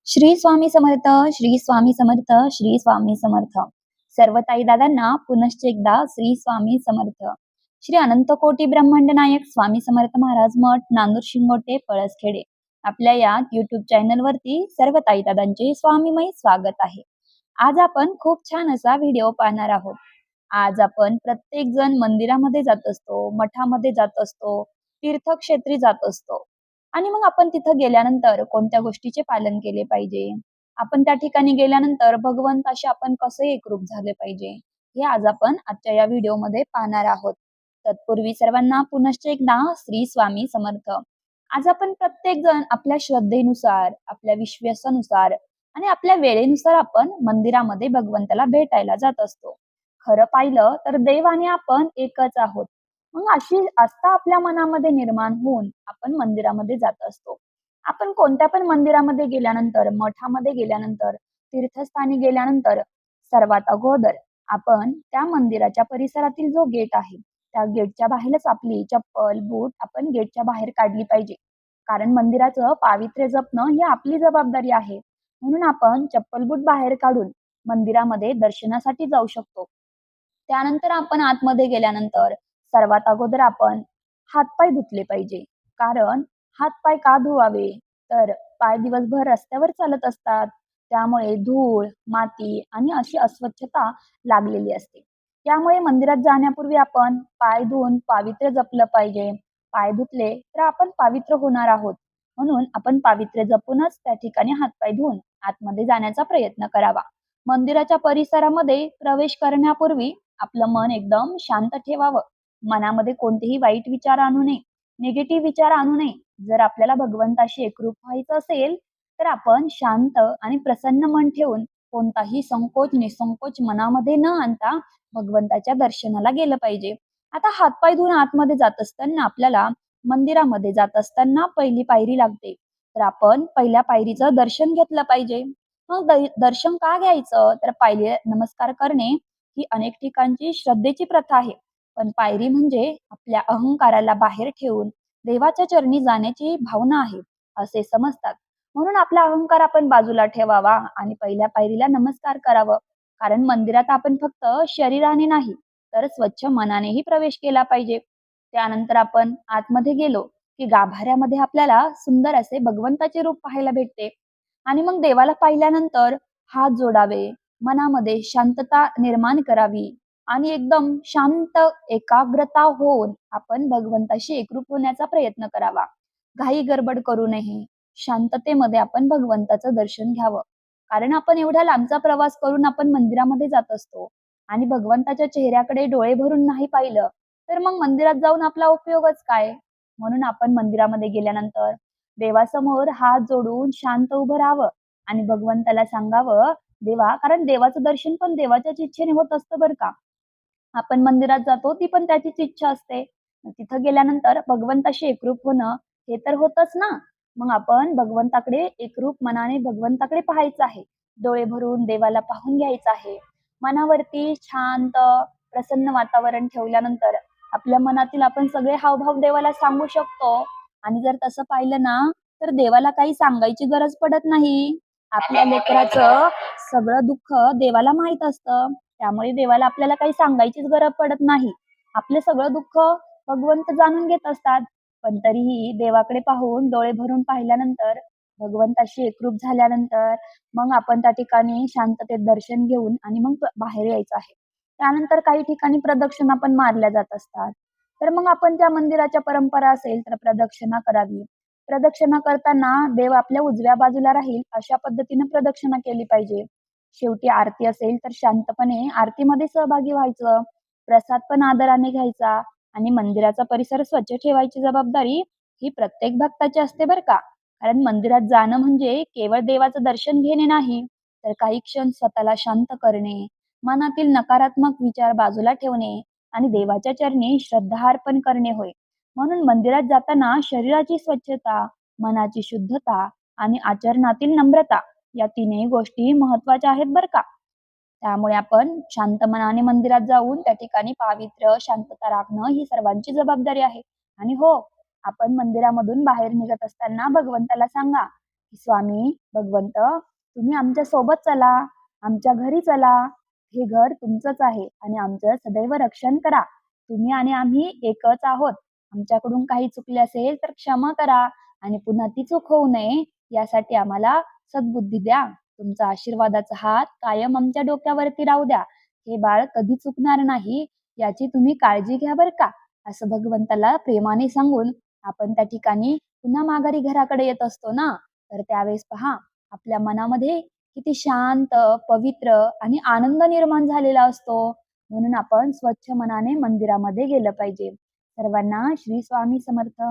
श्री स्वामी समर्थ, श्री स्वामी समर्थ, श्री स्वामी समर्थ. सर्व ताई दादांना पुनश्च एकदा श्री स्वामी समर्थ. श्री अनंत कोटी ब्रह्मांड नायक स्वामी समर्थ महाराज मठ, नांदूर शिंगोटे, पळसखेडे. आपल्या या युट्यूब चॅनल वरती सर्व ताई दादांचे स्वामीमय स्वागत आहे. आज आपण खूप छान असा व्हिडिओ पाहणार आहोत. आज आपण प्रत्येक जण मंदिरामध्ये जात असतो, मठामध्ये जात असतो, तीर्थक्षेत्री जात असतो. आणि मग आपण तिथं गेल्यानंतर कोणत्या गोष्टीचे पालन केले पाहिजे, आपण त्या ठिकाणी गेल्यानंतर भगवंताशी आपण कसे एकरूप झाले पाहिजे, हे आज आपण आजच्या या व्हिडिओमध्ये पाहणार आहोत. तत्पूर्वी सर्वांना पुनश्च एकदा श्री स्वामी समर्थ. आज आपण प्रत्येक जण आपल्या श्रद्धेनुसार, आपल्या विश्वासानुसार आणि आपल्या वेळेनुसार आपण मंदिरामध्ये भगवंताला भेटायला जात असतो. खरं पाहिलं तर देव आणि आपण एकच आहोत. मग अशी आस्था आपल्या मनामध्ये निर्माण होऊन आपण मंदिरामध्ये जात असतो. आपण कोणत्या पण मंदिरामध्ये गेल्यानंतर, मठामध्ये गेल्यानंतर, तीर्थस्थानी गेल्यानंतर सर्वात अगोदर आपण त्या मंदिराच्या परिसरातील जो गेट आहे, त्या गेटच्या बाहेरच आपली चप्पल, बूट आपण गेटच्या बाहेर काढली पाहिजे. कारण मंदिराचं पावित्र्य जपणं ही आपली जबाबदारी आहे. म्हणून आपण चप्पल, बूट बाहेर काढून मंदिरामध्ये दर्शनासाठी जाऊ शकतो. त्यानंतर आपण आतमध्ये गेल्यानंतर सर्वात अगोदर आपण हातपाय धुतले पाहिजे. कारण हातपाय का धुवावे? तर पाय दिवसभर रस्त्यावर चालत असतात. त्यामुळे धूळ, माती आणि अशी अस्वच्छता लागलेली असते. त्यामुळे मंदिरात जाण्यापूर्वी आपण पाय धुवून पावित्र्य जपलं पाहिजे. पाय धुतले तर आपण पवित्र होणार आहोत. म्हणून आपण पावित्र्य जपूनच त्या ठिकाणी हातपाय धुवून आतमध्ये जाण्याचा प्रयत्न करावा. मंदिराच्या परिसरामध्ये प्रवेश करण्यापूर्वी आपलं मन एकदम शांत ठेवावं. मनामध्ये कोणतेही वाईट विचार आणू नये, निगेटिव्ह विचार आणू नये. जर आपल्याला भगवंताशी एकरूप व्हायचं असेल, तर आपण शांत आणि प्रसन्न मन ठेवून कोणताही संकोच, निसंकोच मनामध्ये न आणता भगवंताच्या दर्शनाला गेलं पाहिजे. आता हातपाय धुवून आतमध्ये जात असताना आपल्याला मंदिरामध्ये जात असताना पहिली पायरी लागते. तर आपण पहिल्या पायरीचं दर्शन घेतलं पाहिजे. मग दर्शन का घ्यायचं? तर पायरी नमस्कार करणे ही अनेक ठिकाणची श्रद्धेची प्रथा आहे. पण पायरी म्हणजे आपल्या अहंकाराला बाहेर ठेवून देवाच्या चरणी जाण्याची भावना आहे, असे समजतात. म्हणून आपला अहंकार आपण बाजूला ठेवावा आणि पहिल्या पायरीला नमस्कार करावं. कारण मंदिरात आपण फक्त शरीराने नाही, तर स्वच्छ मनानेही प्रवेश केला पाहिजे. त्यानंतर आपण आतमध्ये गेलो की गाभाऱ्यामध्ये आपल्याला सुंदर असे भगवंताचे रूप पाहायला भेटते. आणि मग देवाला पाहिल्यानंतर हात जोडावे, मनामध्ये शांतता निर्माण करावी आणि एकदम शांत एकाग्रता होऊन आपण भगवंताशी एकरूप होण्याचा प्रयत्न करावा. घाई गडबड करू नये. शांततेमध्ये आपण भगवंताचं दर्शन घ्यावं. कारण आपण एवढा लांबचा प्रवास करून आपण मंदिरामध्ये जात असतो आणि भगवंताच्या चेहऱ्याकडे डोळे भरून नाही पाहिलं, तर मग मंदिरात जाऊन आपला उपयोगच काय? म्हणून आपण मंदिरामध्ये गेल्यानंतर देवासमोर हात जोडून शांत उभं राहावं आणि भगवंताला सांगावं, देवा, कारण देवाचं दर्शन पण देवाच्याच इच्छेने होत असतं बरं का. आपण मंदिरात जातो ती पण त्याचीच इच्छा असते. तिथं गेल्यानंतर भगवंताशी एकरूप होणं हे तर होतच ना. मग आपण भगवंताकडे एकरूप मनाने भगवंताकडे पाहायचं आहे. डोळे भरून देवाला पाहून घ्यायचं आहे. मनावरती शांत, प्रसन्न वातावरण ठेवल्यानंतर आपल्या मनातील आपण सगळे हावभाव देवाला सांगू शकतो. आणि जर तसं पाहिलं ना, तर देवाला काही सांगायची गरज पडत नाही. आपल्या लेकराचं सगळं दुःख देवाला माहीत असतं. त्यामुळे देवाला आपल्याला काही सांगायचीच गरज पडत नाही. आपले सगळं दुःख भगवंत जाणून घेत असतात. पण तरीही देवाकडे पाहून डोळे भरून पाहिल्यानंतर, भगवंताशी एकरूप झाल्यानंतर मग आपण त्या ठिकाणी शांततेत दर्शन घेऊन आणि मग बाहेर यायचं आहे. त्यानंतर काही ठिकाणी प्रदक्षिणा पण मारल्या जात असतात. तर मग आपण त्या मंदिराच्या परंपरा असेल तर प्रदक्षिणा करावी. प्रदक्षिणा करताना देव आपल्या उजव्या बाजूला राहील अशा पद्धतीने प्रदक्षिणा केली पाहिजे. शेवटी आरती असेल तर शांतपणे आरतीमध्ये सहभागी व्हायचं. प्रसाद पण आदराने घ्यायचा आणि मंदिराचा परिसर स्वच्छ ठेवायची जबाबदारी ही प्रत्येक भक्ताची असते बरं का. कारण मंदिरात जाणं म्हणजे केवळ देवाचं दर्शन घेणे नाही, तर काही क्षण स्वतःला शांत करणे, मनातील नकारात्मक विचार बाजूला ठेवणे आणि देवाच्या चरणी श्रद्धा अर्पण करणे होय. म्हणून मंदिरात जाताना शरीराची स्वच्छता, मनाची शुद्धता आणि आचरणातील नम्रता या तीनही गोष्टी महत्वाच्या आहेत बरं का. त्यामुळे आपण शांत मनाने मंदिरात जाऊन त्या ठिकाणी पावित्र्य, शांतता राखणं ही सर्वांची जबाबदारी आहे. आणि हो, आपण मंदिरामधून बाहेर निघत असताना भगवंताला सांगा, की स्वामी भगवंत तुम्ही आमच्या सोबत चला, आमच्या घरी चला. हे घर तुमचंच आहे आणि आमचं सदैव रक्षण करा. तुम्ही आणि आम्ही एकच आहोत. आमच्याकडून काही चुकले असेल तर क्षमा करा आणि पुन्हा ती चूक होऊ नये यासाठी आम्हाला सद्बुद्धी द्या. तुमचा आशीर्वादाचा हात कायम आमच्या डोक्यावरती राहू द्या. हे बाळ कधी चुकणार नाही याची तुम्ही काळजी घ्या बरं का. असं भगवंताला प्रेमाने सांगून आपण त्या ठिकाणी पुन्हा माघारी घराकडे येत असतो ना, तर त्यावेळेस पहा आपल्या मनामध्ये किती शांत, पवित्र आणि आनंद निर्माण झालेला असतो. म्हणून आपण स्वच्छ मनाने मंदिरामध्ये गेलं पाहिजे. सर्वांना श्री स्वामी समर्थ.